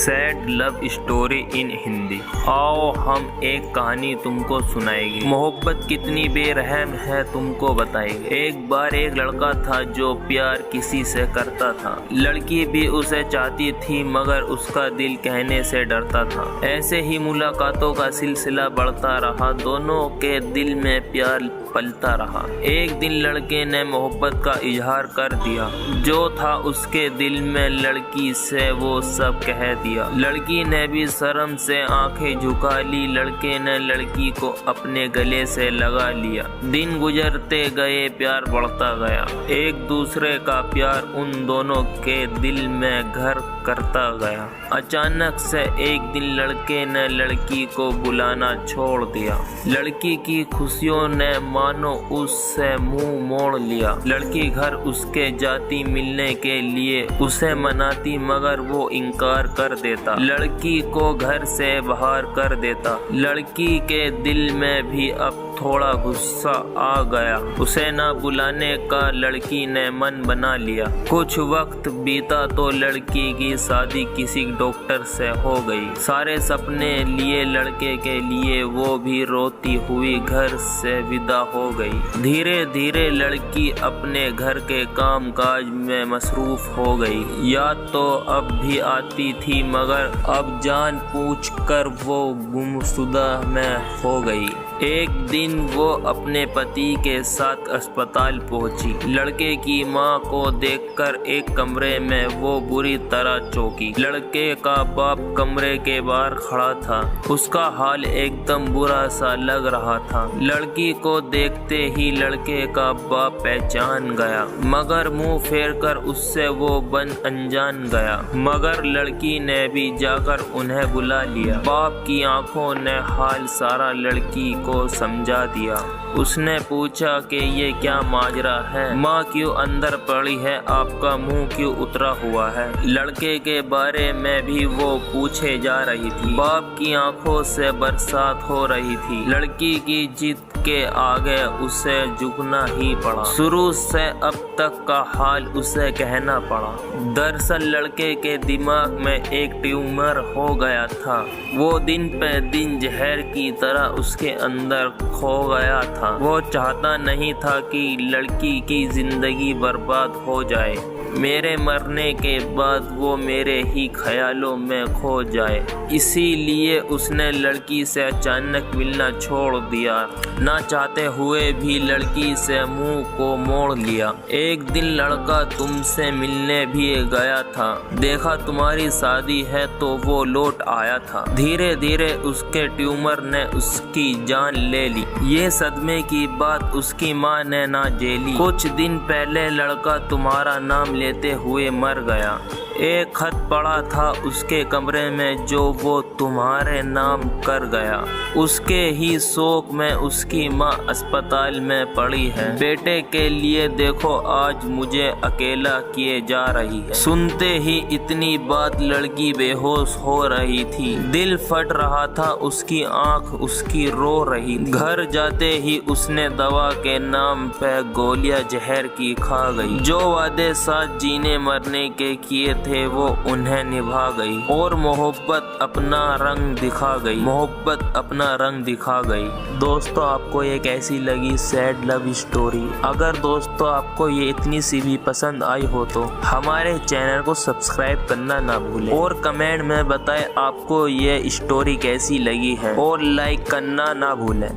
Sad love story in Hindi. आओ हम एक कहानी तुमको सुनाएंगे। मोहब्बत कितनी बेरहम है तुमको बताएंगे। एक बार एक लड़का था जो प्यार किसी से करता था। लड़की भी उसे चाहती थी मगर उसका दिल कहने से डरता था। ऐसे ही मुलाकातों का सिलसिला बढ़ता रहा। दोनों के दिल में प्यार पलता रहा। एक दिन लड़के ने मोहब्बत का इजहार कर दिया। जो था उसके दिल में लड़की से वो सब कह दिया। लड़की ने भी शर्म से आंखें झुका ली। लड़के ने लड़की को अपने गले से लगा लिया। दिन गुजरते गए, प्यार बढ़ता गया। एक दूसरे का प्यार उन दोनों के दिल में घर करता गया। अचानक से एक दिन लड़के ने लड़की को बुलाना छोड़ दिया। लड़की की खुशियों ने मानो उससे मुंह मोड़ लिया। लड़की घर उसके जाती मिलने के लिए उसे मनाती मगर वो इनकार कर देता। लड़की को घर से बाहर कर देता। लड़की के दिल में भी अब थोड़ा गुस्सा आ गया। उसे ना बुलाने का लड़की ने मन बना लिया। कुछ वक्त बीता तो लड़की की शादी किसी डॉक्टर से हो गई। सारे सपने लिए लड़के के लिए वो भी रोती हुई घर से विदा हो गई। धीरे धीरे लड़की अपने घर के काम काज में मसरूफ हो गई। याद तो अब भी आती थी मगर अब जान पूछ कर वो गुमशुदा में हो गई। एक दिन वो अपने पति के साथ अस्पताल पहुंची। लड़के की मां को देखकर एक कमरे में वो बुरी तरह चौंकी। लड़के का बाप कमरे के बाहर खड़ा था। उसका हाल एकदम बुरा सा लग रहा था। लड़की को देखते ही लड़के का बाप पहचान गया मगर मुंह फेर कर उससे वो बन अनजान गया। मगर लड़की ने भी जाकर उन्हें बुला लिया। बाप की आंखों ने हाल सारा लड़की को समझा दिया। उसने पूछा कि ये क्या माजरा है, माँ क्यों अंदर पड़ी है, आपका मुंह क्यों उतरा हुआ है। लड़के के बारे में भी वो पूछे जा रही थी। बाप की आंखों से बरसात हो रही थी। लड़की की जिद के आगे उसे झुकना ही पड़ा। शुरू से अब तक का हाल उसे कहना पड़ा। दरअसल लड़के के दिमाग में एक ट्यूमर हो गया था। वो दिन पे दिन जहर की तरह उसके अंदर खो गया था। वो चाहता नहीं था कि लड़की की जिंदगी बर्बाद हो जाए। मेरे मरने के बाद वो मेरे ही ख्यालों में खो जाए। इसीलिए उसने लड़की से अचानक मिलना छोड़ दिया। ना चाहते हुए भी लड़की से मुंह को मोड़ लिया। एक दिन लड़का तुमसे मिलने भी गया था। देखा तुम्हारी शादी है तो वो लौट आया था। धीरे धीरे उसके ट्यूमर ने उसकी जान ले ली। ये सदमे की बात उसकी माँ ने ना झेली। कुछ दिन पहले लड़का तुम्हारा नाम लेते हुए मर गया। एक खत पड़ा था उसके कमरे में जो वो तुम्हारे नाम कर गया। उसके ही शोक में उसकी माँ अस्पताल में पड़ी है। बेटे के लिए देखो आज मुझे अकेला किए जा रही है। सुनते ही इतनी बात लड़की बेहोश हो रही थी। दिल फट रहा था। उसकी आंख उसकी रो रही। घर जाते ही उसने दवा के नाम पे गोलियां जहर की खा गई। जो वादे साथ जीने मरने के किए थे वो उन्हें निभा गई और मोहब्बत अपना रंग दिखा गई। मोहब्बत अपना रंग दिखा गई। दोस्तों आपको ये कैसी लगी सैड लव स्टोरी? अगर दोस्तों आपको ये इतनी सी भी पसंद आई हो तो हमारे चैनल को सब्सक्राइब करना ना भूलें और कमेंट में बताएं आपको ये स्टोरी कैसी लगी है और लाइक करना ना भूलें।